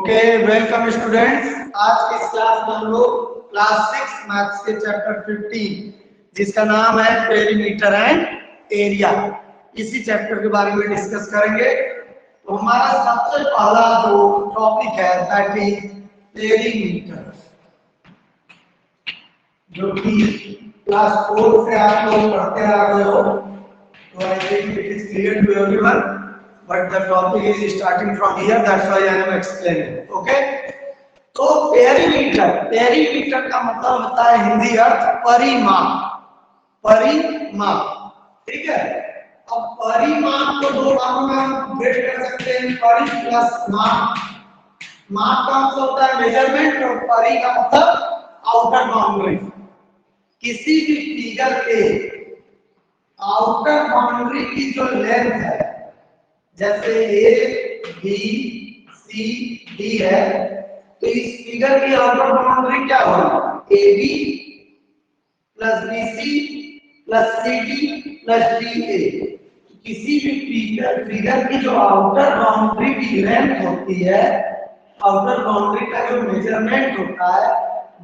Okay, welcome students. आज की इस क्लास में हम लोग क्लास 6 मैथ्स के चैप्टर 15 जिसका नाम है पेरीमीटर एंड एरिया, इसी चैप्टर के बारे में डिस्कस करेंगे। तो हमारा सबसे पहला जो टॉपिक है दैट इज पेरीमीटर, जो कि क्लास 4 से आप लोग पढ़ते आ रहे हो। तो I think it is clear to everyone, but the topic is starting from here, that's why I am explaining. Okay, तो पेरीमीटर का मतलब होता है हिंदी अर्थ परिमाप, ठीक है। अब परिमाप को दो भागों में हम ब्रेक कर सकते हैं, परि प्लस माप। माप का मतलब होता है मेजरमेंट और परि का मतलब आउटर बाउंड्री। किसी भी फिगर के आउटर बाउंड्री की जो लेंथ है, जैसे ए बी सी डी है, तो इस फिगर की आउटर बाउंड्री क्या होगा? A B plus B C plus C D plus D A. किसी भी फिगर की जो आउटर बाउंड्री की लेंथ होती है, आउटर बाउंड्री का जो मेजरमेंट होता है,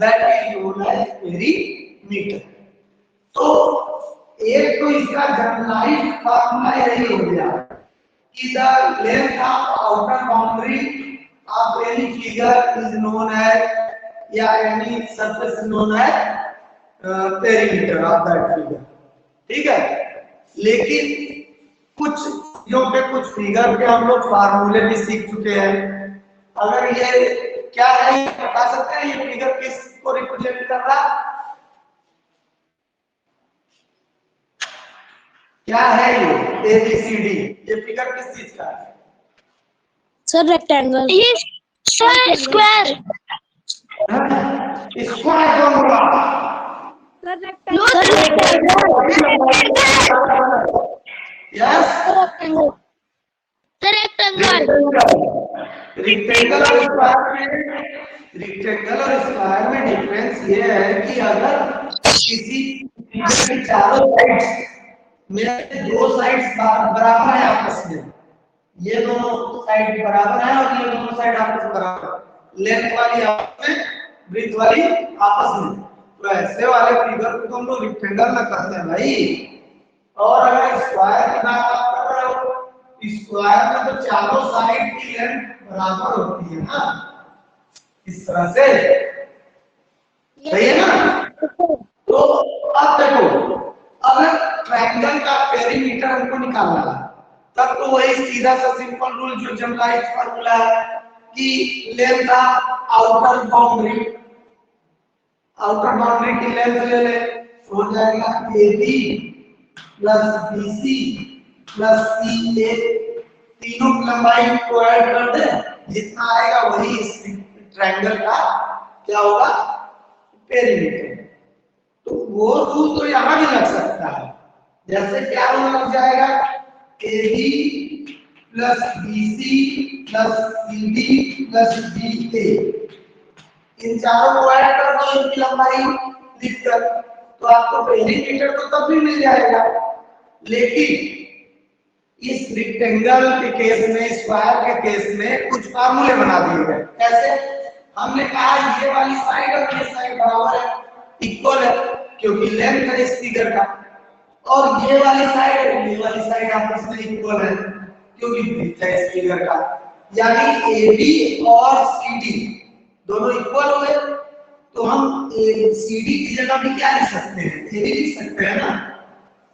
that is known as perimeter. तो एक तो इसका जनरलाइज्ड फार्मूला यही हो गया कि the length of outer boundary of any figure is known as या any surface is known as perimeter of that figure, ठीक है। लेकिन कुछ चीजों के, कुछ फिगर के हम लोग फार्मूले भी सीख चुके हैं। अगर ये क्या है बता सकते हैं, ये फिगर किसको रिप्रेजेंट कर रहा है? क्या है ये ABCD? ये फिगर किस चीज का है? Sir rectangle. Sir square. Square formula. Sir yes, rectangle और स्क्वायर में डिफरेंस ये है कि अगर किसी फिगर की चारों साइड्स में दो साइड्स बराबर है आपस में, ये दोनों साइड बराबर है और ये दोनों साइड आपस में बराबर है, लेंथ वाली आपस में, ब्रेथ वाली आपस में, तो ऐसे वाले फिगर को हम लोग रेक्टेंगल में करते हैं भाई। और अगर स्क्वायर की बात आप कर रहे हो, स्क्वायर में तो चारों साइड की लेंथ बराबर होती है ना, इस तरह से, सही है ना। तो अब देखो, अगर ट्रायंगल का पेरीमीटर हमको निकालना है, तब तो वही सीधा सा सिंपल रूल जो जनरलाइज्ड फार्मूला है कि लेंथ ऑफ आउटर बाउंड्री की लेंथ ले ले, हो जाएगा AB plus BC plus CA, तीनों की लंबाई को ऐड कर दे, जितना आएगा वही इस ट्रायंगल का क्या होगा? पेरीमीटर। तो वो रूल तो यहाँ भी लग सकता है, जैसे क्या लग जाएगा? AB plus BC plus CD plus DA, इन चारों को ऐड कर दो, इनकी लंबाई लिखकर, तो आपको पेरीमीटर तो तब भी मिल जाएगा। लेकिन इस रेक्टेंगल के केस में, स्क्वायर के केस में कुछ फार्मूले बना दिए गए। कैसे? हमने कहा ये वाली साइड और ये साइड बराबर है, इक्वल है, क्योंकि लेंथ है इस फिगर का, और ये वाली साइड और ये वाली साइड आपस में इक्वल है क्योंकि ब्रेथ है इस फिगर का। यानी AB और CD दोनों इक्वल हो गए, तो हम CD की जगह भी क्या लिख सकते हैं? AB लिख सकते हैं ना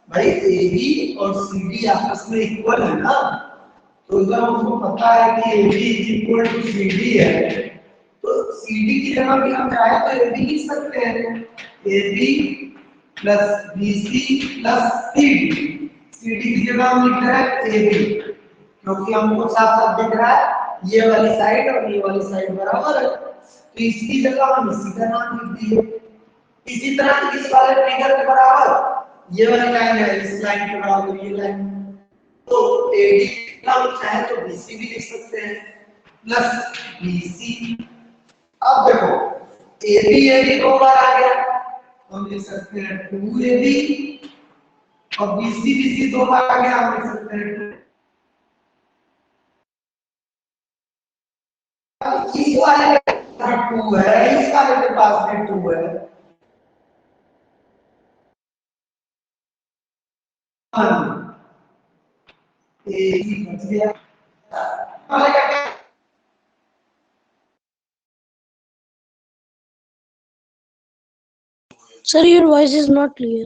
भाई। AB और CD आपस में इक्वल है ना, तो जब हमको पता है कि AB is equal to CD है, तो CD की जगह भी हम चाहे तो AB लिख सकते हैं, AB plus BC plus CD। CD की जगह हम लिख रहे हैं AB, क्योंकि हमको साफ साफ दिख रहा है ये वाली साइड और ये वाली साइड बराबर है, तो इसकी जगह हम इसी का नाम लिख दिए। इसी तरह इस वाले फिगर के बराबर ये वाली लाइन है, इस लाइन के बराबर ये लाइन, तो AD का चाहे तो BC भी लिख सकते हैं प्लस BC। अब देखो AB दो बार आ गया, हम लिख सकते हैं 2AB, और BC दो बार आ गया, हम लिख सकते हैं इस वाले के पास 2 है, इस वाले के पास भी 2 है। एक ही बच गया। वाले का क्या? Sir, your voice is not clear.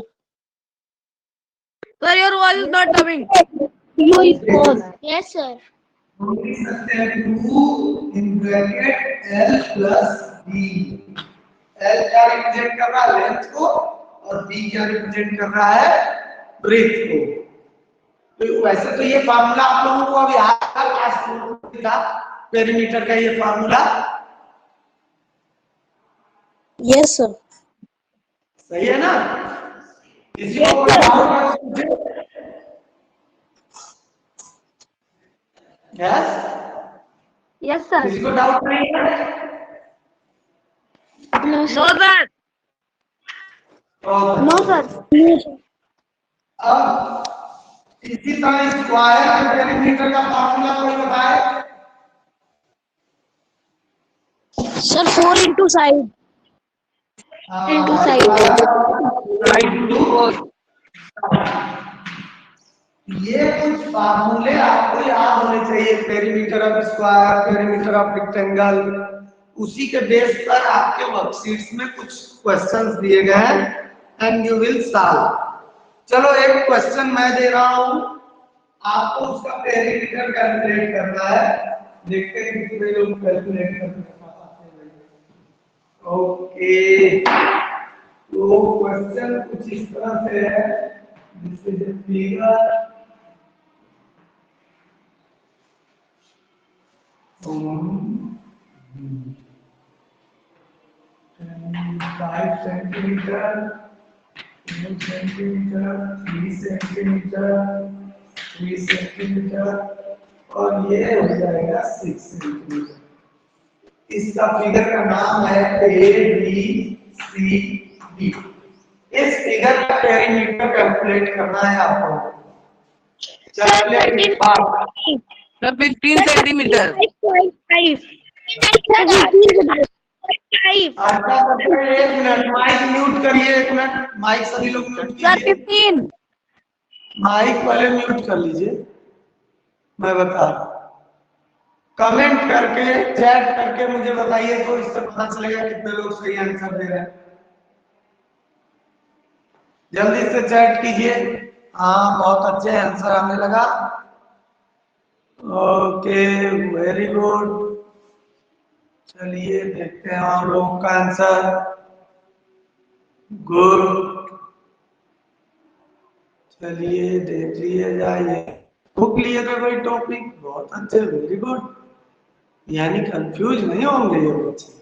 Sir, your voice is not coming. You is on. Yes, sir. हम लिख सकते हैं 2 in bracket L plus B। L क्या रिप्रेजेंट कर रहा है? लेंथ को, और B क्या रिप्रेजेंट कर रहा है? ब्रेथ को। तो वैसे तो ये फार्मूला आप लोगों को अभी क्लास था, पेरीमीटर का ये फार्मूला। Yes, sir. सही है ना? किसी को कोई डाउट है? यस? Yes, sir. किसी को डाउट नहीं है? No, sir. No, sir. अब इसी तरह स्क्वायर पेरीमीटर का फार्मूला कोई बताए? Sir, 4 into side. Into side. ये कुछ फार्मूले आपको याद होने चाहिए। Perimeter of square, perimeter of rectangle, उसी के बेस पर आपके वर्कशीट्स में कुछ क्वेश्चंस दिए गए हैं एंड यू विल सॉल्व। चलो एक क्वेश्चन मैं दे रहा हूं, आपको उसका पेरीमीटर कैलकुलेट करना है। देखते हैं कितने लोग कैलकुलेट कर पाते हैं। ओके, तो क्वेश्चन कुछ इस तरह से है, this is a figure. Five centimetre, 2 centimetre, 3 centimetre, 3 centimetre, और ये हो जाएगा 6 सेंटीमीटर। इसका फिगर का नाम है ABCD। इस फिगर का पेरीमीटर कैलकुलेट करना है आपको। Calculate part Sir, 15 centimeter. 5.5. अच्छा, एक मिनट माइक म्यूट करिए, एक मिनट माइक सभी लोग म्यूट Sir, कीजिए। 15. माइक वाले म्यूट कर लीजिए, मैं बता रहा हूं। कमेंट करके, चैट करके मुझे बताइए, तो इससे पता चलेगा कितने लोग सही आंसर दे रहे हैं। जल्दी से चैट कीजिए। हाँ, बहुत अच्छे आंसर आने लगा। Okay, very good. चलिए देखते हैं आप लोगों का आंसर। गुड, चलिए देख लिए जाइए। बुक लिए थे भाई टॉपिक, बहुत अच्छे, वेरी गुड। यानी कंफ्यूज नहीं होंगे ये बच्चे।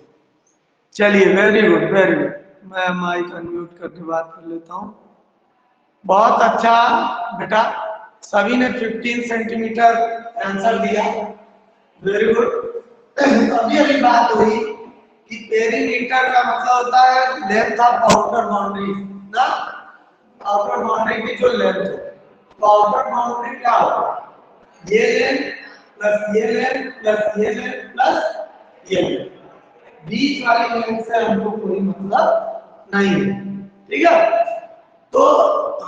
चलिए, वेरी गुड वेरी गुड। मैं माइक अनम्यूट करके बात कर लेता हूँ। बहुत अच्छा बेटा, सभी ने 15 सेंटीमीटर आंसर दिया, वेरी गुड। अभी अभी बात हुई कि पेरीमीटर का मतलब होता है लेंथ ऑफ आउटर बाउंड्री ना, आउटर बाउंड्री की जो लेंथ है। तो आउटर बाउंड्री क्या होगा? ये लेंथ प्लस ये लेंथ प्लस ये लेंथ प्लस ये लेंथ, बीच वाली लेंथ से हमको कोई मतलब नहीं है, ठीक है। तो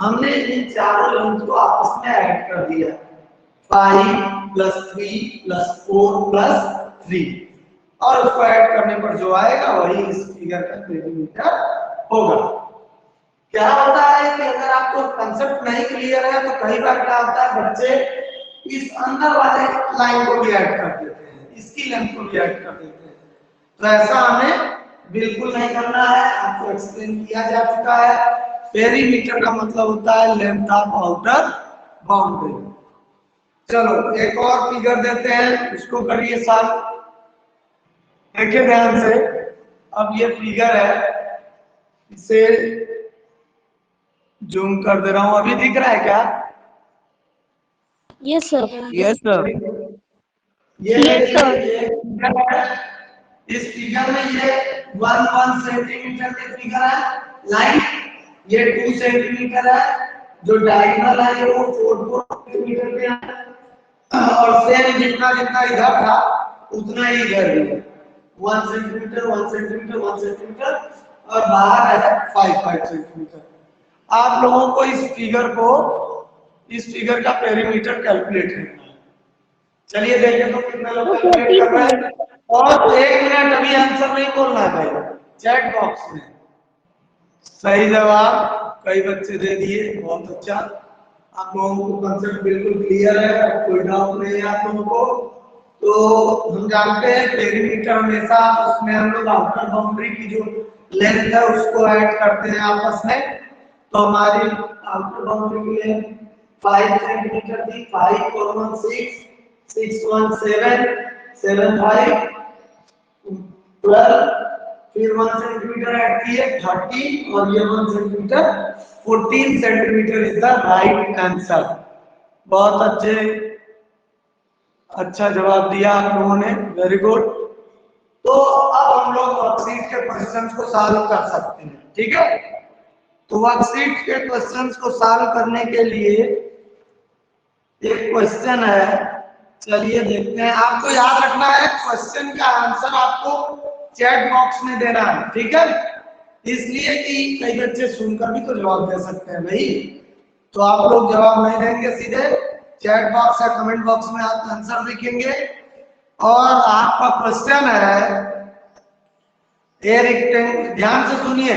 हमने इन चारों लेंथ को आपस में ऐड कर दिया, 5 प्लस 3 प्लस 4 प्लस 3, और उसको ऐड करने पर जो आएगा वही इस फिगर का पेरीमीटर होगा। क्या होता है कि अगर आपको कांसेप्ट नहीं क्लियर है तो कई बार क्या होता है, बच्चे इस अंदर वाले लाइन को भी ऐड कर देते हैं, इसकी लेंथ को भी ऐड कर देते हैं। तो ऐसा हमें बिल्कुल नहीं करना है, आपको एक्सप्लेन किया जा चुका है। पेरीमीटर का मतलब होता है लेंथ ऑफ आउटर बाउंड्री। चलो एक और फिगर देते हैं, इसको करिए सॉल्व। देखिए ध्यान से, अब ये फिगर है, इसे जूम कर दे रहा हूं, अभी दिख रहा है क्या? Yes, sir. Yes, sir. ये फिगर है, इस फिगर में ये 1 सेंटीमीटर की फिगर है लाइन, ये 2 सेंटीमीटर है, जो डायगोनल है वो 4 सेंटीमीटर पे है, और सेम जितना जितना इधर था उतना ही इधर भी 1 सेंटीमीटर 1 सेंटीमीटर 1 सेंटीमीटर और बाहर है 5 सेंटीमीटर। आप लोगों को इस फिगर का पेरीमीटर कैलकुलेट करना है। चलिए देखें तो कितना लोग कैलकुलेट कर रहे हैं। और 1 मिनट अभी आंसर नहीं बोलना है भाई, चैट बॉक्स में। सही जवाब कई बच्चे दे दिए, बहुत अच्छा। आप लोगों को कंसेप्ट बिल्कुल क्लियर है, कोई डाउट नहीं है आप लोगों को। तो हम जानते हैं पेरीमीटर हमेशा उसमें हम लोग आउटर बाउंड्री की जो लेंथ है उसको ऐड करते हैं आपस में। तो हमारी आउटर बाउंड्री की लेंथ 5 सेंटीमीटर थी, 5 और 1 6 6 1 7 7 5 12, फिर 1 सेंटीमीटर ऐड किए 30 और ये 1 centimetre 14 centimetre is the right answer. बहुत अच्छा जवाब दिया आप लोगों ने, वेरी गुड। तो अब हम लोग वर्कशीट के क्वेश्चंस को सॉल्व कर सकते हैं, ठीक है। तो वर्कशीट के क्वेश्चंस को सॉल्व करने के लिए एक क्वेश्चन है, चलिए देखते हैं। आपको याद रखना है क्वेश्चन का आंसर आपको चैट बॉक्स में देना है, ठीक है। इसलिए कि कई बच्चे सुनकर भी तो जवाब दे सकते हैं भाई। तो आप लोग जवाब नहीं देंगे, सीधे चैट बॉक्स या कमेंट बॉक्स में आप आंसर लिखेंगे। और आपका क्वेश्चन है ए रेक्टेंगल, ध्यान से सुनिए,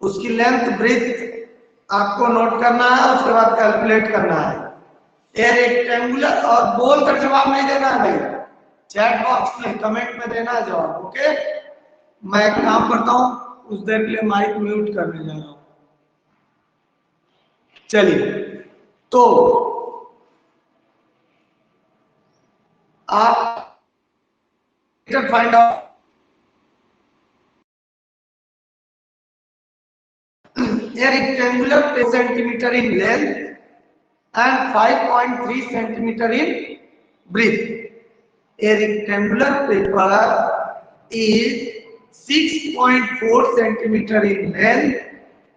उसकी लेंथ ब्रेथ आपको नोट करना है, उसके बाद कैलकुलेट करना है। ए रेक्टेंगुलर, और बोल कर जवाब नहीं देना है भाई, चैट बॉक्स में कमेंट में देना है जवाब, ओके। मैं एक काम करता हूं, उस देर के लिए माइक म्यूट करने जा रहा हूं। चलिए, तो आप find out a rectangular 10 centimeter in length and 5.3 centimeter in breadth. A rectangular paper is 6.4 centimeter in length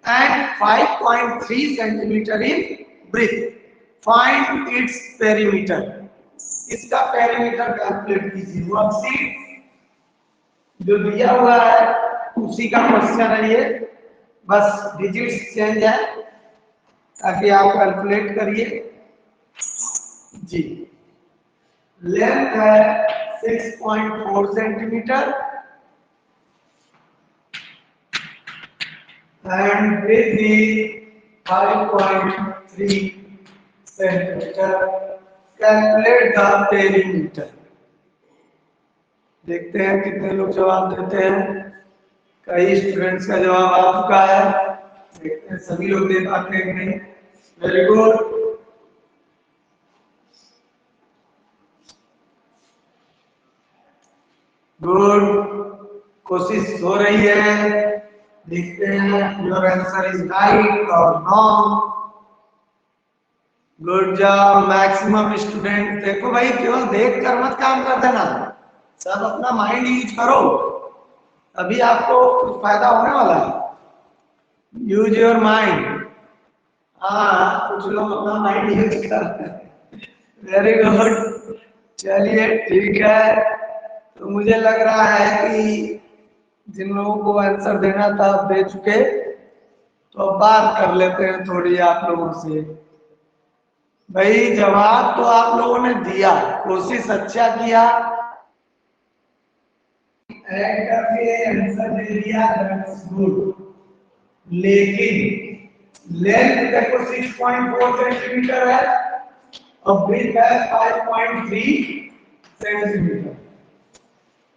and 5.3 centimeter in breadth. Find its perimeter. इसका पेरीमीटर कैलकुलेट कीजिए। वर्कशीट जो दिया हुआ है उसी का क्वेश्चन है ये, बस डिजिट्स चेंज है ताकि आप कैलकुलेट करिए जी। लेंथ है 6.4 centimetre and breadth is 5.3 centimetre. Calculate the perimeter. देखते हैं कितने लोग जवाब देते हैं। कई स्टूडेंट्स का जवाब आ चुका है, देखते हैं सभी लोग दे पाते हैं कि नहीं। वेरी गुड, गुड, कोशिश हो रही है। देखते हैं योर आंसर इज राइट और wrong. Good job maximum student. देखो भाई, केवल देख कर मत काम कर देना, सब अपना माइंड यूज करो, अभी आपको कुछ फायदा होने वाला है। Use your mind. हाँ, कुछ लोग अपना माइंड यूज कर रहे हैं, वेरी गुड। चलिए ठीक है, तो मुझे लग रहा है कि जिन लोगों को आंसर देना था आप दे चुके, तो अब बात कर लेते हैं थोड़ी आप लोगों से। भाई जवाब तो आप लोगों ने दिया, कोशिश अच्छा किया, ऐड करके आंसर दे दिया, दैट्स गुड। लेकिन लेंथ देखो 6.4 सेंटीमीटर है और ब्रेथ है 5.3 सेंटीमीटर।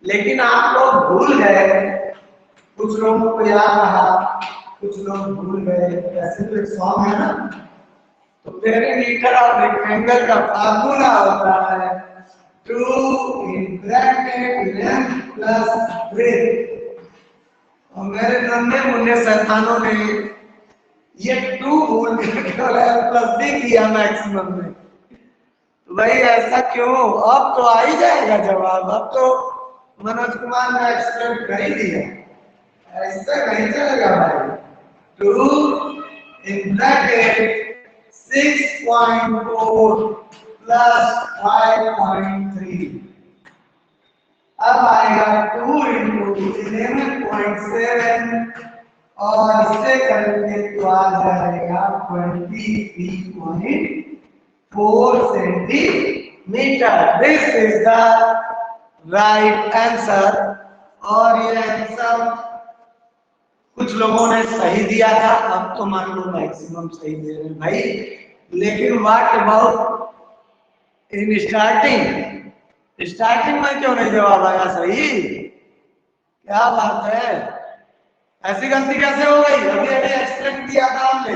लेकिन आप लोग भूल गए, कुछ लोगों को याद रहा, कुछ लोग भूल गए। ऐसे तो एक सॉन्ग है ना, तो पेरीमीटर ऑफ रेक्टेंगल का फार्मूला होता है 2 in bracket length plus breadth। और मेरे नन्हे मुन्ने शैतानों ने ये 2 भूल कर प्लस भी किया मैक्सिमम में। तो भाई ऐसा क्यों? अब तो आ ही जाएगा जवाब, अब तो मनोज कुमार ने एक्सप्लेन कर ही दिया, ऐसा नहीं चलेगा भाई। 2 in bracket 6.4 plus 5.3 अब आएगा 2 into 11.7 और इससे करेंगे तो आ जाएगा 23.4 centimetre. This is the right answer. और ये आंसर कुछ लोगों ने सही दिया था, अब तो मान लो मैक्सिमम सही दे रहे हैं भाई, लेकिन व्हाट अबाउट इन स्टार्टिंग में क्यों नहीं जवाब आया सही? क्या बात है, ऐसी गलती कैसे हो गई? अभी अभी एक्सप्लेन किया था हमने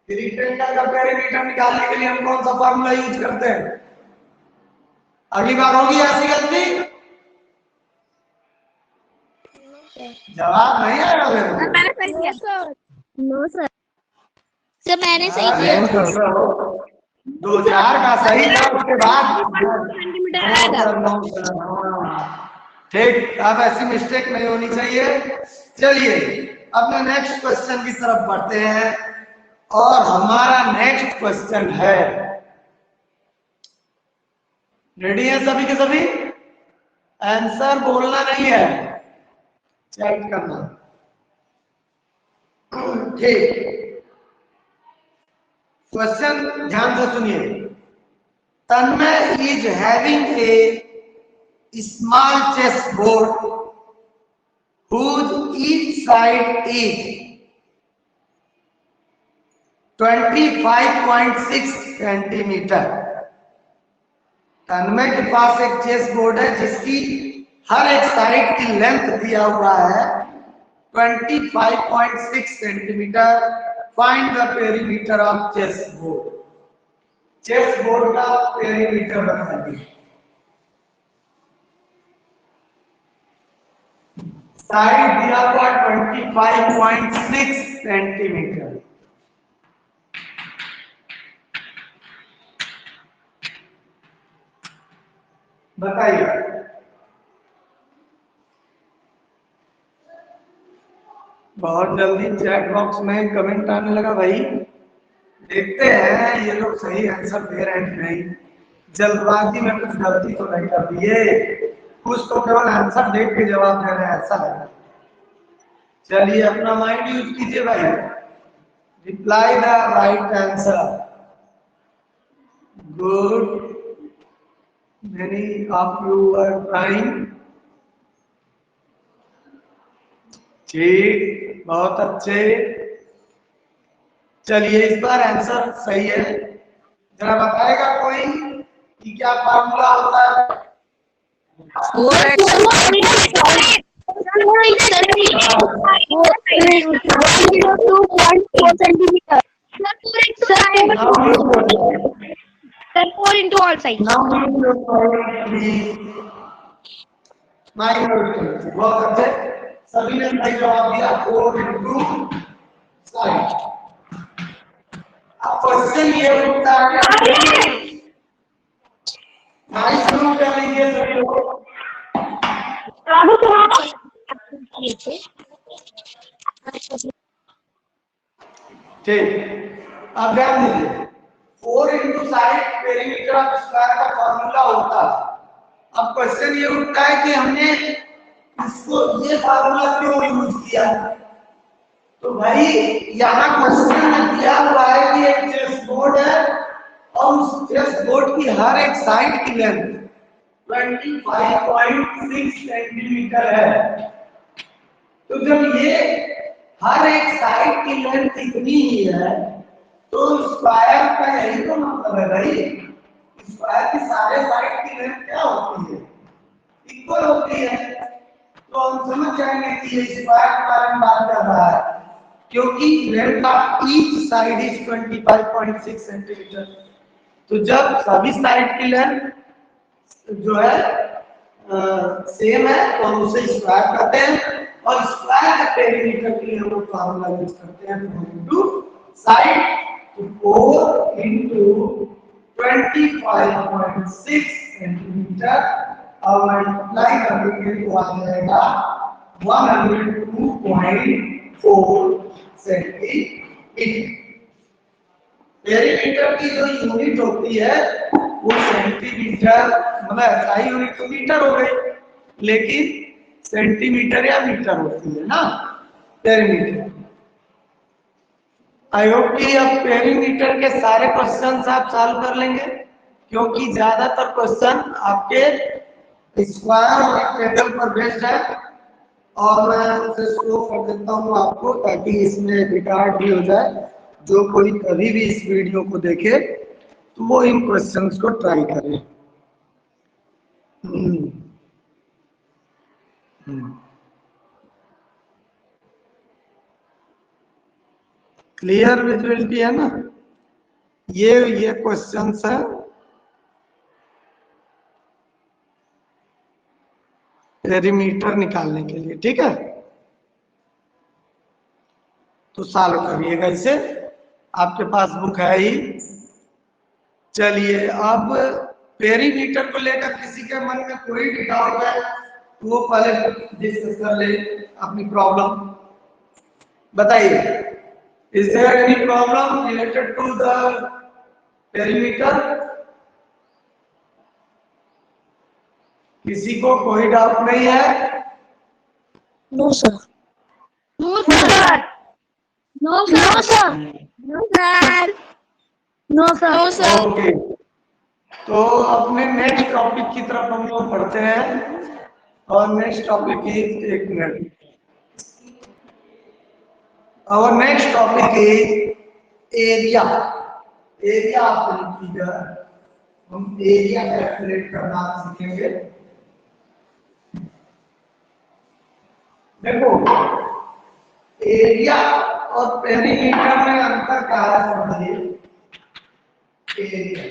कि रिक्टेंगल का पेरीमीटर निकालने के लिए हम कौन सा फार्मूला यूज करते हैं। अगली बार होगी ऐसी गलती? जवाब नहीं आएगा मेरे को। मैंने सही किया। No sir. सर मैंने सही किया। 2-4 का सही था, उसके बाद सेंटीमीटर आएगा। ठीक, अब ऐसी मिस्टेक नहीं होनी चाहिए। चलिए अपने नेक्स्ट क्वेश्चन की तरफ बढ़ते हैं और हमारा नेक्स्ट क्वेश्चन है, रेडी है सभी के सभी? आंसर बोलना नहीं है, चेक करना। ठीक, क्वेश्चन ध्यान से सुनिए। Tanmay is having a small chess board whose each side is 25.6 centimetre. Tanmay के पास एक चेस बोर्ड है जिसकी हर एक साइड की लेंथ दिया हुआ है 25.6 centimetre. Find the perimeter of chess board. Chess board का पेरीमीटर बताइए। साइड दिया हुआ 25.6 सेंटीमीटर। बताइए। बहुत जल्दी चैट बॉक्स में कमेंट आने लगा भाई, देखते हैं ये लोग सही आंसर दे रहे हैं कि नहीं। जल्दबाजी में कुछ गलती तो नहीं कर दिए, कुछ तो केवल आंसर देख के जवाब दे रहे हैं, ऐसा लगा। चलिए अपना माइंड यूज कीजिए भाई। Reply the right answer. Good, many of you are trying. ठीक, बहुत अच्छे। चलिए इस बार आंसर सही है। जरा बताएगा कोई कि क्या फार्मूला होता है? 4x centimetre. Sir, 4 into all sides. बहुत अच्छे, सभी ने सही जवाब दिया 4 into साइड। अब क्वेश्चन ये उठता है, नाइस शुरू कर लीजिए सभी लोग। ठीक, अब ध्यान दीजिए। 4 into side perimeter of square का फॉर्मूला होता है। अब क्वेश्चन ये उठता है कि हमने इसको ये फार्मूला क्यों यूज किया? तो भाई यहाँ क्वेश्चन में दिया हुआ है कि एक चेस बोर्ड है और उस चेस बोर्ड की हर एक साइड की लेंथ 25.6 सेंटीमीटर है। तो जब ये हर एक साइड की लेंथ इतनी ही है तो स्क्वायर का यही तो मतलब है भाई। स्क्वायर की सारे साइड की लेंथ क्या होती है? इक्वल होती है। तो हम समझ जाएंगे कि ये स्क्वायर के बारे में बात कर रहा है, क्योंकि length of each side is 25.6 centimetre. तो जब सभी साइड की लेंथ जो है सेम है तो हम उसे स्क्वायर करते हैं, और स्क्वायर के पेरीमीटर के लिए हम लोग फार्मूला यूज करते हैं 4 into साइड। तो 4 into 25.6 सेंटीमीटर और मल्टीप्लाई करेंगे तो आ जाएगा 102.4 सेंटीमीटर। पेरीमीटर की जो यूनिट होती है वो सेंटीमीटर, मतलब SI यूनिट तो मीटर हो गई, लेकिन सेंटीमीटर या मीटर होती है ना, पेरीमीटर। आई होप कि अब पेरीमीटर के सारे क्वेश्चंस आप सॉल्व कर लेंगे, क्योंकि ज्यादातर क्वेश्चन आपके स्क्वायर और रेक्टेंगल पर बेस्ड है। और मैं उसे शो कर देता हूँ आपको, ताकि इसमें रिकॉर्ड भी हो जाए। जो कोई कभी भी इस वीडियो को देखे तो वो इन क्वेश्चंस को ट्राई करे। क्लियर विजिबिलिटी है ना? ये क्वेश्चंस है पेरीमीटर निकालने के लिए, ठीक है? तो सॉल्व करिएगा इसे, आपके पास बुक है ही। चलिए, अब पेरीमीटर को लेकर किसी के मन में कोई भी डाउट है तो वो पहले डिस्कस कर ले अपनी प्रॉब्लम। बताइए, is there any problem related to the perimeter? किसी को कोई डाउट नहीं है? No sir. No, sir. No sir. No, sir. No sir. No, sir. Okay, तो अपने नेक्स्ट टॉपिक की तरफ हम लोग बढ़ते हैं। और नेक्स्ट टॉपिक इज, एक minute, our next topic is area. Area of the figure, हम एरिया कैलकुलेट करना सीखेंगे। देखो, एरिया और पेरीमीटर में अंतर क्या है समझिए। एरिया,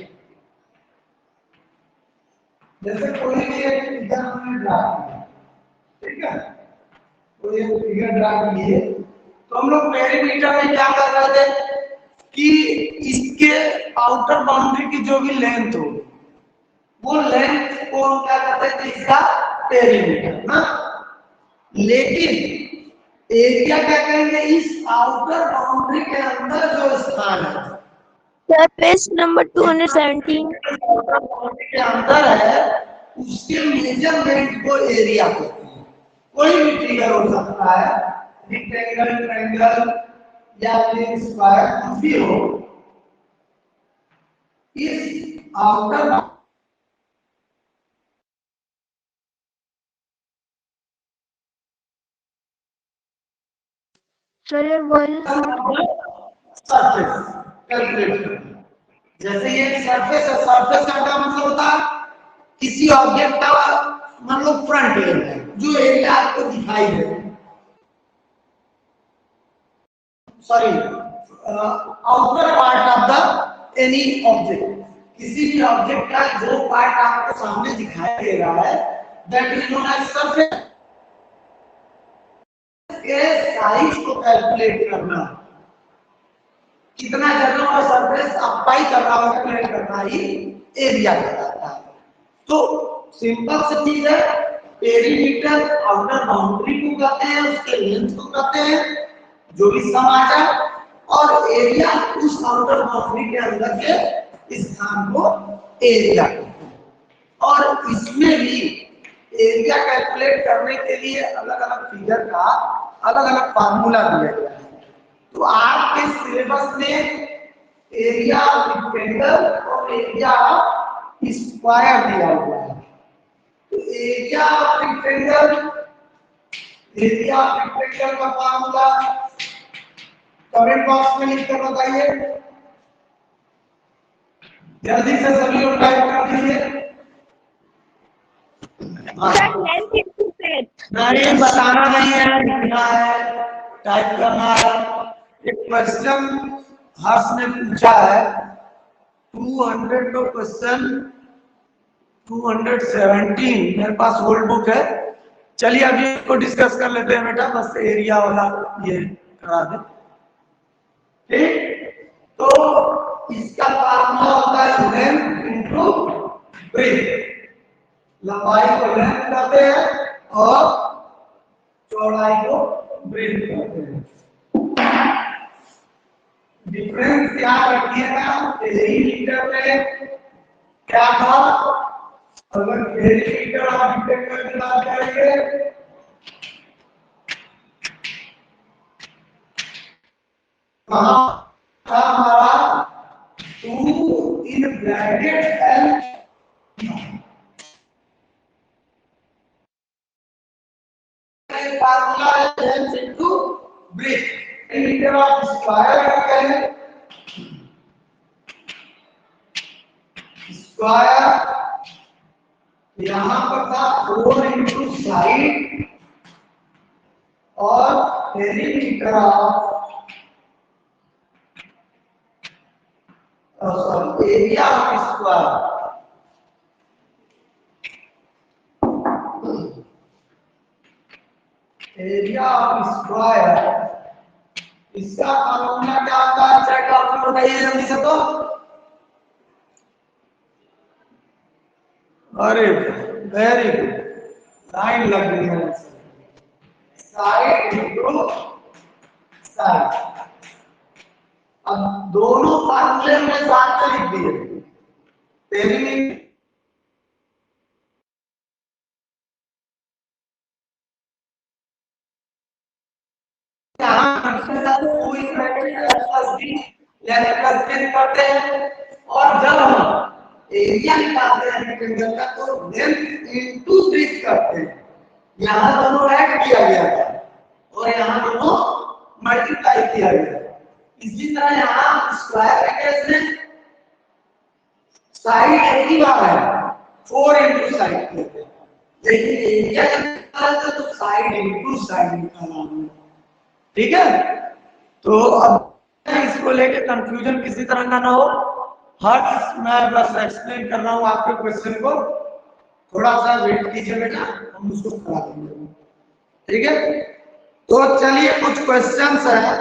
जैसे कोई भी एक फिगर हमने ड्रा किया, ठीक है, कोई एक फिगर ड्रा किए, तो हम लोग पेरीमीटर में क्या कर रहे थे कि इसके आउटर बाउंड्री की जो भी लेंथ हो, वो लेंथ को हम क्या करते थे, इसका पेरीमीटर ना। लेकिन एरिया क्या करेंगे, इस आउटर बाउंड्री के अंदर जो स्थान है, सर पेज नंबर 217 के अंदर है, उसके मेजरमेंट को एरिया कहते हैं। कोई भी फिगर हो सकता है, रेक्टेंगल, ट्रायंगल या फिर स्क्वायर, कुछ भी हो, इस outer sir voice surface calculate करना। जैसे ये सरफेस है, सरफेस का क्या मतलब होता है, किसी ऑब्जेक्ट का मान लो फ्रंट एरिया, जो एरिया आपको दिखाई दे, sorry, outer part of the any object, किसी भी ऑब्जेक्ट का जो पार्ट आपको सामने दिखाई दे रहा है, that is known as surface. के साइज को कैलकुलेट करना, कितना जगह का सरफेस ऑक्यूपाई कर रहा है, कैलकुलेट करना ही एरिया कहलाता है। तो सिंपल सी चीज है, पेरीमीटर आउटर बाउंड्री को कहते हैं, उसके लेंथ को कहते हैं, जो भी सम आ जाए, और एरिया उस आउटर बाउंड्री के अंदर के स्थान को एरिया कहते हैं। और इसमें भी एरिया कैलकुलेट करने के लिए अलग अलग फिगर का अलग अलग फार्मूला दिया गया है। तो आपके सिलेबस में एरिया ऑफ रेक्टेंगल और एरिया ऑफ स्क्वायर दिया हुआ है। तो एरिया ऑफ रेक्टेंगल का फार्मूला कमेंट बॉक्स में लिख कर बताइए, जल्दी से सभी लोग टाइप कर दीजिए। Sir, length into breadth. नहीं, बताना नहीं है, लिखना है, टाइप करना है। एक क्वेश्चन हर्ष ने पूछा है, 200 का क्वेश्चन 217, मेरे पास ओल्ड बुक है। चलिए अभी इसको डिस्कस कर लेते हैं बेटा, बस एरिया वाला ये करा दे, ठीक। तो इसका फार्मूला होता है लेंथ इनटू ब्रेथ। लंबाई को लेंथ कहते हैं और चौड़ाई को ब्रेथ कहते हैं। डिफरेंस याद रखिएगा, पेरीमीटर में क्या था, अगर पेरीमीटर आप डिटेक्टर की बात करेंगे कहां था हमारा 2 इन ब्रैकेट एल फार्मूला है length into breadth perimeter of square का क्या है स्क्वायर यहां पर था 4 इनटू साइड और perimeter of area of square area of square इसका फार्मूला क्या होता है चेक करके बताइए जल्दी से तो अरे वेरी गुड लाइन लग गई है साइड इनटू साइड अब दोनों फार्मूले में साथ में लिख दिए पेरीमीटर करते हैं और जब हम एरिया निकालते हैं रेक्टेंगल का तो लेंथ इनटू ब्रेथ करते हैं यहाँ दोनों ऐड किया गया था और यहाँ दोनों मल्टीप्लाई किया गया इसी तरह यहाँ स्क्वायर के केस में साइड एक ही बार है 4 इनटू साइड लेकिन एरिया जब निकालते तो साइड इनटू साइड निकालना ठीक है तो अब इसको लेके कंफ्यूजन किसी तरह का ना हो हर मैं बस एक्सप्लेन कर रहा हूं आपके क्वेश्चन को थोड़ा सा वेट कीजिए बेटा हम उसको करा देंगे ठीक है तो चलिए कुछ क्वेश्चंस है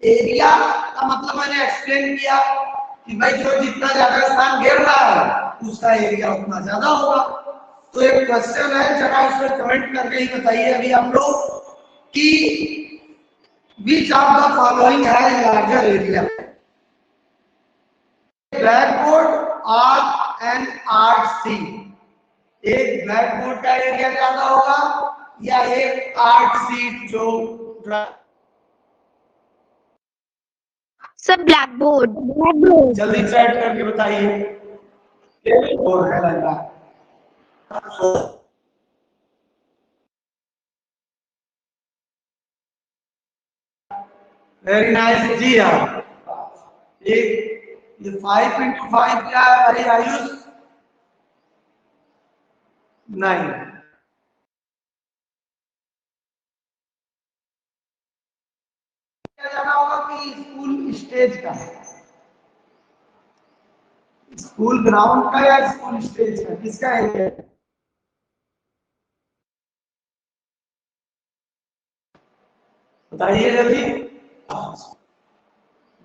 एरिया का मतलब मैंने एक्सप्लेन किया कि भाई जो जितना ज्यादा स्थान घेर रहा है उसका एरिया उतना ज्यादा होगा तो एक क्वेश्चन है जरा उसमें कमेंट करके ही बताइए अभी हम लोग कि which of the following has larger area blackboard or an art scene एक ब्लैकबोर्ड का एरिया ज्यादा होगा या एक आर्ट सीट जो सर ब्लैकबोर्ड जल्दी चैट करके बताइए और है लग रहा वेरी नाइस जी हाँ ये 5 into 5 क्या है भाई आयुष 9 क्या जाना होगा कि स्कूल स्टेज का स्कूल ग्राउंड का या स्कूल स्टेज का किसका है बताइए जल्दी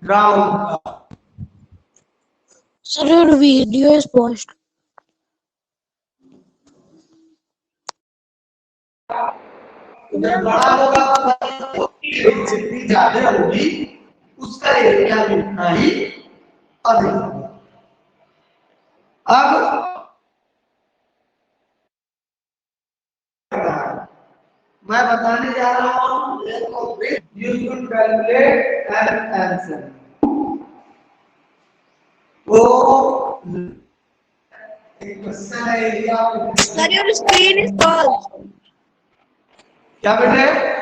ground Sir, your video is paused. जब बड़ा होगा जितनी ज्यादा होगी उसका एरिया भी उतना ही अधिक होगा अब मैं बताने जा रहा हूं you should calculate an answer वो एक क्वेश्चन है area sir your screen is paused क्या बेटे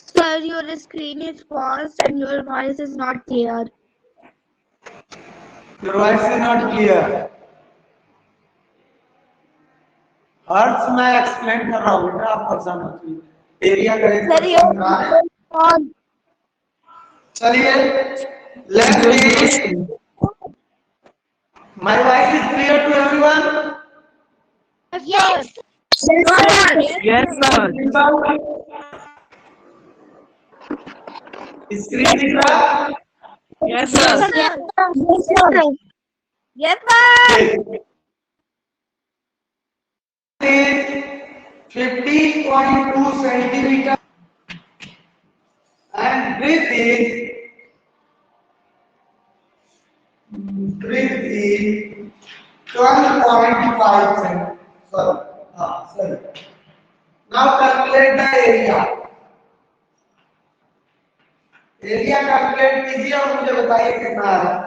Sir, your screen is paused and your voice is not clear. your voice is not clear हर्ष मैं एक्सप्लेन कर रहा हूँ बेटा आप परेशान मत होइए एरिया का Sir, your paused. चलिए let's begin my voice is clear to everyone Yes. Yes, sir. Screen दिख रहा है Yes, sir. Yes, sir. Yes, sir. 15.2 centimeter and breadth is 12.5 sorry sorry now calculate the area calculate कीजिए और मुझे बताइए कितना आ रहा है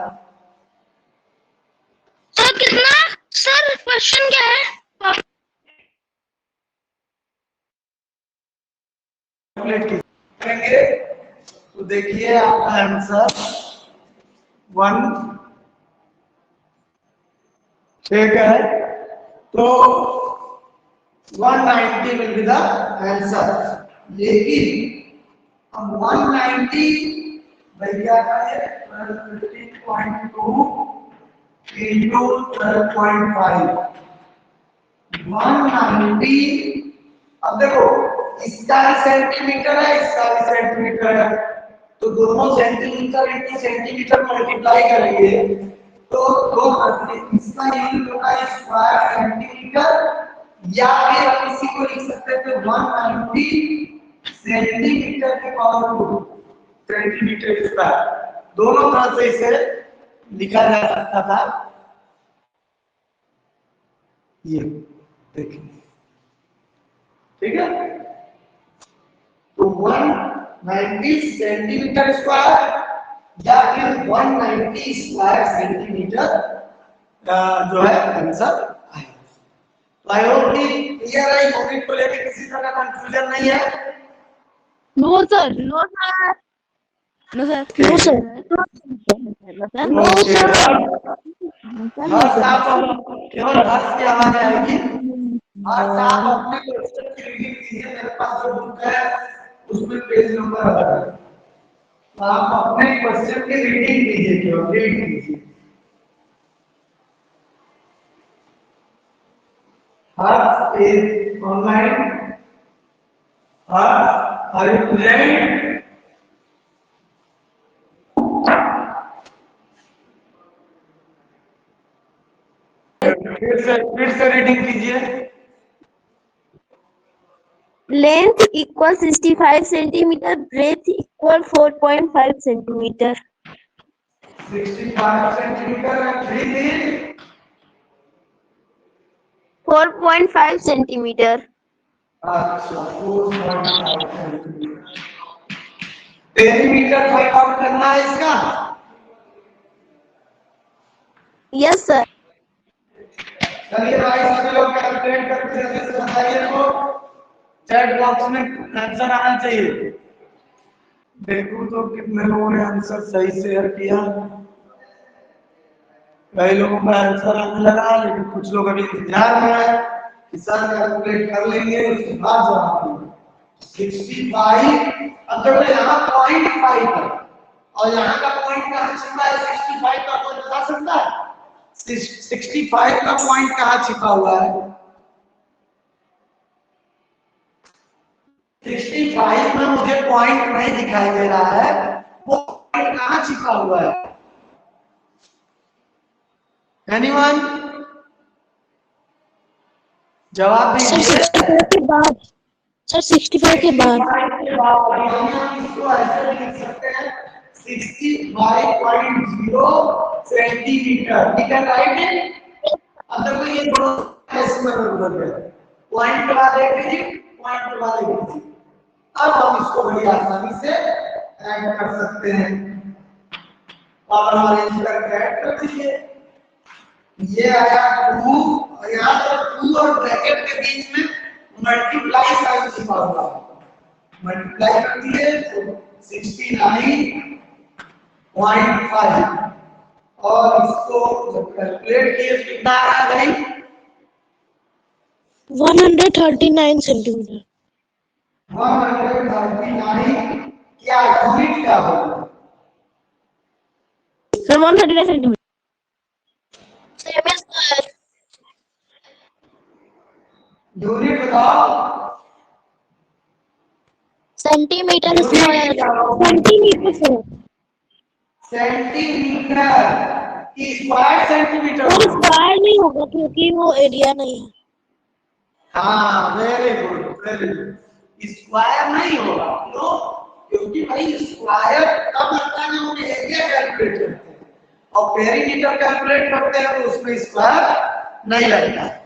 सर कितना सर क्वेश्चन क्या है कैलकुलेट करेंगे तो देखिए आपका आंसर 1 ठीक है तो 190 विल बी द आंसर लेकिन अब 190 भैया का है 15.2 into 12.5 190 अब देखो इसका सेंटीमीटर है इसका भी सेंटीमीटर है तो दोनों सेंटीमीटर इंटू सेंटीमीटर मल्टीप्लाई करेंगे तो दो इसका यूनिट होगा स्क्वायर सेंटीमीटर या फिर हम इसी को लिख सकते थे 190 सेंटीमीटर के पावर 2 सेंटीमीटर स्क्वायर दोनों तरह से इसे लिखा जा सकता था ये देखिए ठीक है तो 190 सेंटीमीटर स्क्वायर या फिर 190 स्क्वायर सेंटीमीटर जो है आंसर आएगा। आई होप कि क्लियर है यूनिट को लेकर किसी तरह का कंफ्यूजन नहीं है। No sir no sir no sir no sir no हर आप केवल हर्ष की आवाज आएगी। हर्ष आप अपने क्वेश्चन की रीडिंग कीजिए मेरे पास जो बुक है उसमें पेज नंबर आता है तो आप अपने क्वेश्चन की रीडिंग कीजिए केवल रीड कीजिए। Harsh is online Harsh are you present फिर से रीडिंग कीजिए। Length equal 65 centimetre breadth equal 4.5 centimetre 65 centimetre and breathe in 4.5 centimetre अच्छा 4.5 सेंटीमीटर पेरीमीटर फाइंड आउट करना है इसका। यस सर चलिए भाई सभी लोग कैलकुलेट करके जल्दी से बताइए तो चैट बॉक्स में आंसर आना चाहिए। देखो तो कितने लोगों ने आंसर सही शेयर किया। कई लोगों का आंसर आने लगा लेकिन कुछ लोग अभी इंतजार में है कि सर कैलकुलेट कर लेंगे उसके बाद जवाब देंगे। 65 अंदर में यहाँ 0.5 है और यहाँ का पॉइंट कहाँ छिपा है 65 का कोई बता सकता है 65 का पॉइंट कहाँ छिपा हुआ है 65 में मुझे पॉइंट नहीं दिखाई दे रहा है वो पॉइंट कहाँ छिपा हुआ है एनीवन जवाब दीजिए। सर 65 के बाद इसको ऐसे लिख सकते हैं 65.0 सेंटीमीटर ठीक है राइट है। अब देखो ये दोनों डेसिमल में बदल गए पॉइंट के बाद एक डिजिट पॉइंट के बाद एक डिजिट अब हम इसको बड़ी आसानी से ऐड कर सकते हैं और हमारे इंटर ऐड कर दीजिए ये आया 2 और यहाँ पर 2 और ब्रैकेट के बीच में मल्टीप्लाई साइन छिपा हुआ है मल्टीप्लाई कर दिए तो 69.5 और इसको जब कैलकुलेट किए कितना आ गई 139 सेंटीमीटर 139 क्या यूनिट क्या होगा सर 139 सेंटीमीटर यूनिट बताओ सेंटीमीटर सेंटीमीटर सेंटीमीटर की स्क्वायर सेंटीमीटर और स्क्वायर नहीं होगा क्योंकि वो एरिया नहीं है। हाँ वेरी गुड स्क्वायर नहीं होगा क्यों क्योंकि भाई स्क्वायर तब लगता है जब हम एरिया कैलकुलेट करते हैं और पेरीमीटर कैलकुलेट करते हैं तो उसमें स्क्वायर नहीं लगता है,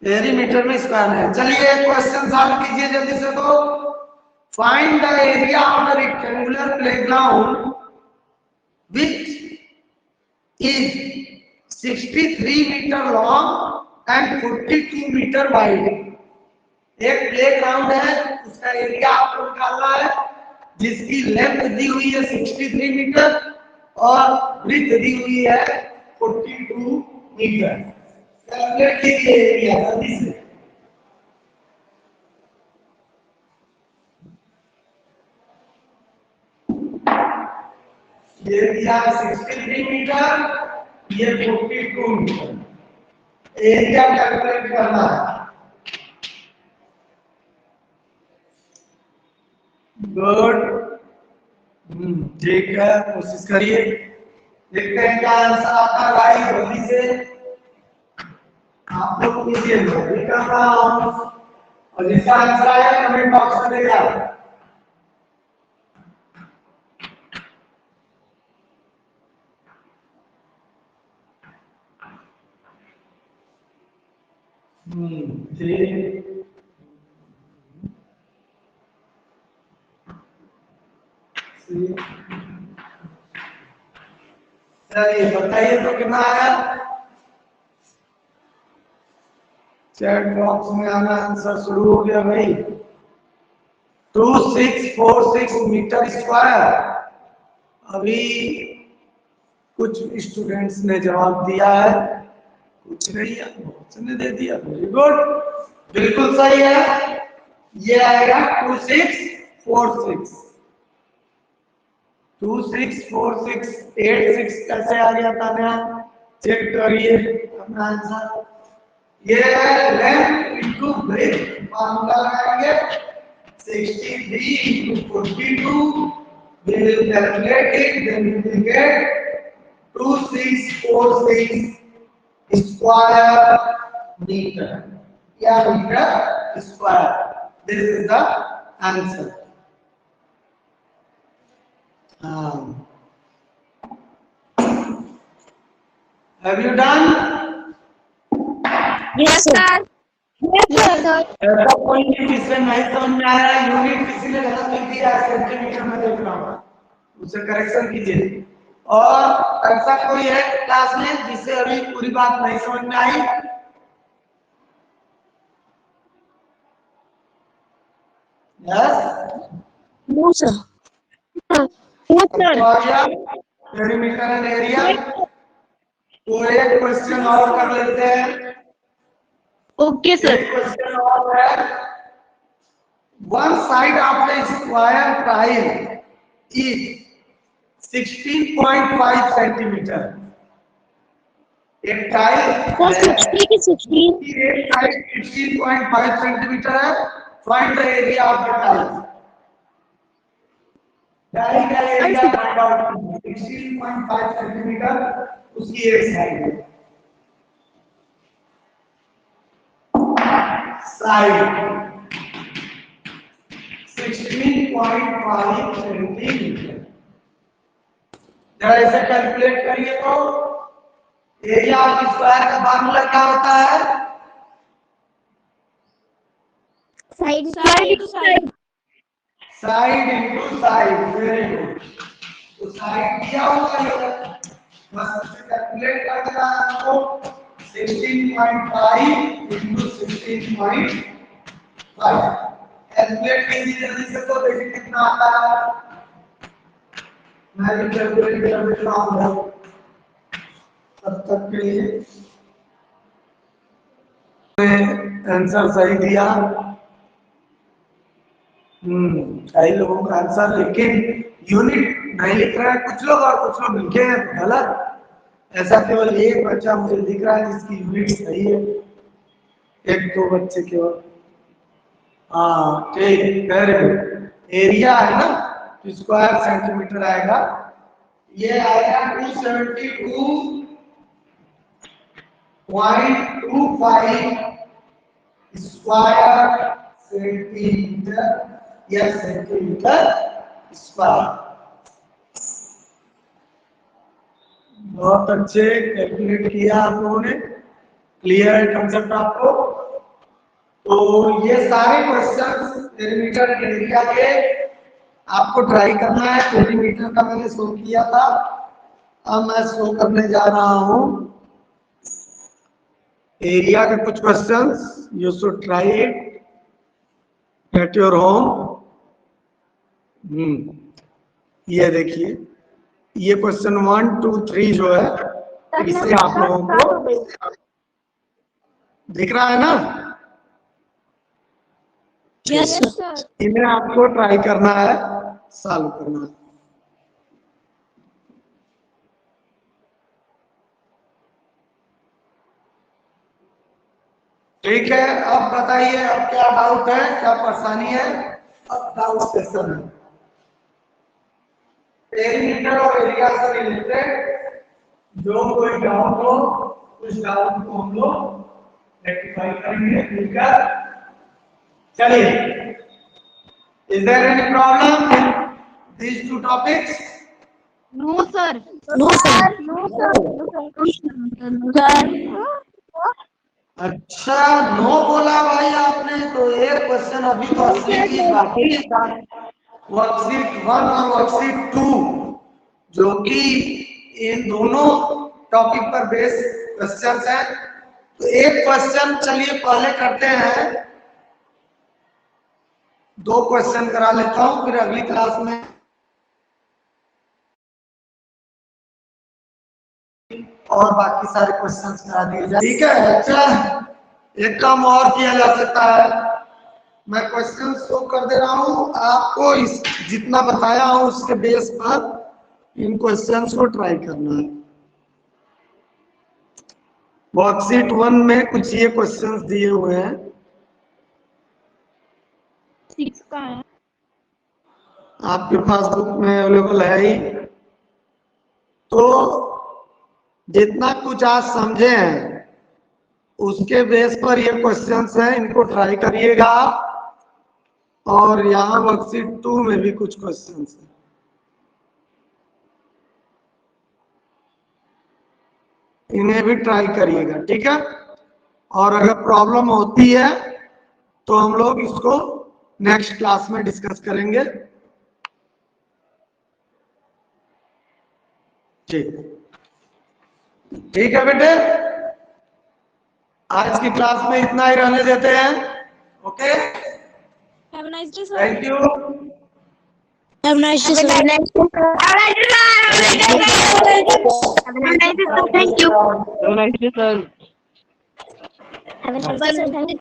पेरीमीटर में स्क्वायर है। चलिए क्वेश्चन सॉल्व कीजिए जल्दी से। तो find the area of the rectangular playground which is 63 meter long and 42 meter wide। एक प्लेग्राउंड है, उसका एरिया आपको निकालना है, जिसकी लेंथ दी हुई है 63 मीटर और ब्रेड्थ दी हुई है 42 मीटर। कैलकुलेट कीजिए एरिया जल्दी से। ये दिया 63 मीटर, ये 42 मीटर। एरिया कैलकुलेट करना है। गुड, ठीक है, कोशिश करिए। देखते हैं क्या आंसर आता है भाई, जल्दी से आप लोग कीजिए। मैं कर रहा हूँ और जिसका आंसर आया कमेंट बॉक्स में देगा। ठीक, चलिए बताइए तो कितना आया। चैट बॉक्स में आना आंसर शुरू हो गया भाई। 2646 मीटर स्क्वायर। अभी कुछ स्टूडेंट्स ने जवाब दिया है, कुछ नहीं है, बहुत ने दे दिया। वेरी गुड, बिल्कुल सही है। ये आएगा 2646। 264686 कैसे आ गया था ना, चेक करिए अपना आंसर। ये लेंथ इनटू ब्रेथ फॉर्मूला लगाएंगे। 63 into 42 we will calculate it, then we will get 2646 square meter या meter square. This is the answer. Have you done? Yes, sir. Yes, sir. ऐसा कोई किसी नहीं समझ में आ रहा है, यूनिट किसी ने गलत लिख दिया है, सेंटीमीटर में देख रहा हूँ, उसे करेक्शन कीजिए। और ऐसा कोई है क्लास में जिसे अभी पूरी बात नहीं समझ में आई? Yes, No, sir. Yes, sir. Perimeter and area. तो एक क्वेश्चन और कर लेते हैं। Okay, sir. क्वेश्चन और है, one side of the square tile is 16.5 centimetre. एक टाइल 60 की 16. एक टाइल 16.5 सेंटीमीटर है। Find the area of the tile. Tile का एरिया फाइंड आउट। 16.5 सेंटीमीटर उसकी एक साइड है। Side 16.5 centimetre. जरा इसे कैलकुलेट करिए तो एरिया ऑफ स्क्वायर का फार्मूला क्या होता है? Side to side. Side into side. Very good. तो साइड दिया हुआ है, बस इसे कैलकुलेट कर देना है आपको। 16.5 इनटू 16.5 कैलकुलेट कीजिए जल्दी से, तो देखिए कितना आता है। मैं भी कैलकुलेट कर देता हूँ तब तक के लिए। आंसर सही दिया। कई लोगों का आंसर लेकिन यूनिट नहीं लिख रहा है कुछ लोग, और कुछ लोग लिखे हैं गलत। ऐसा केवल एक बच्चा मुझे दिख रहा है जिसकी यूनिट सही है, एक दो बच्चे केवल। हाँ ठीक, वेरी गुड। एरिया है ना, तो स्क्वायर सेंटीमीटर आएगा। ये आएगा 272.25 स्क्वायर सेंटीमीटर या सेंटीमीटर स्क्वायर। बहुत अच्छे, कैलकुलेट किया आप लोगों ने। क्लियर है कंसेप्ट आपको? तो ये सारे क्वेश्चन पेरीमीटर एरिया के आपको ट्राई करना है। पेरीमीटर का मैंने शो किया था, अब मैं शो करने जा रहा हूं एरिया के कुछ questions. You should try it at your home. ये देखिए, ये क्वेश्चन 1, 2, 3 जो है, इसे आप लोगों को दिख रहा है ना? Yes sir. इन्हें आपको ट्राई करना है, सॉल्व करना है। ठीक है, अब बताइए, अब क्या डाउट है, क्या परेशानी है? अब डाउट सेशन है। पेरीमीटर और एरिया से रिलेटेड जो कोई डाउट हो, उस डाउट को हम लोग रेक्टिफाई करेंगे। ठीक है, चलिए। Is there any problem in these two topics? No sir. No, sir. No, sir. अच्छा, नो बोला भाई आपने, तो एक क्वेश्चन अभी तो की बाकी है, वर्कशीट 1 और वर्कशीट 2, जो कि इन दोनों टॉपिक पर बेस्ड क्वेश्चंस हैं। तो एक क्वेश्चन चलिए पहले करते हैं, 2 क्वेश्चन करा लेता हूं, फिर अगली क्लास में और बाकी सारे क्वेश्चंस करा दिए जाए। ठीक है। अच्छा, एक काम और किया जा सकता है, मैं क्वेश्चन शो कर दे रहा हूं आपको, इस जितना बताया हूं उसके बेस पर इन क्वेश्चंस को ट्राई करना है। वर्कशीट 1 में कुछ ये क्वेश्चंस दिए हुए हैं, 6 का है। आपके पास बुक में अवेलेबल है ही। तो जितना कुछ आज समझे हैं उसके बेस पर ये क्वेश्चंस हैं, इनको ट्राई करिएगा आप। और यहाँ वर्कशीट 2 में भी कुछ क्वेश्चंस हैं, इन्हें भी ट्राई करिएगा। ठीक है, और अगर प्रॉब्लम होती है तो हम लोग इसको नेक्स्ट क्लास में डिस्कस करेंगे। ठीक है बेटे, आज की क्लास में इतना ही रहने देते हैं। Okay, have a nice day sir. Thank you. Have a nice day sir. Have a nice day, sir. Thank you. Have a nice day, sir. Have a nice day sir. Thank you.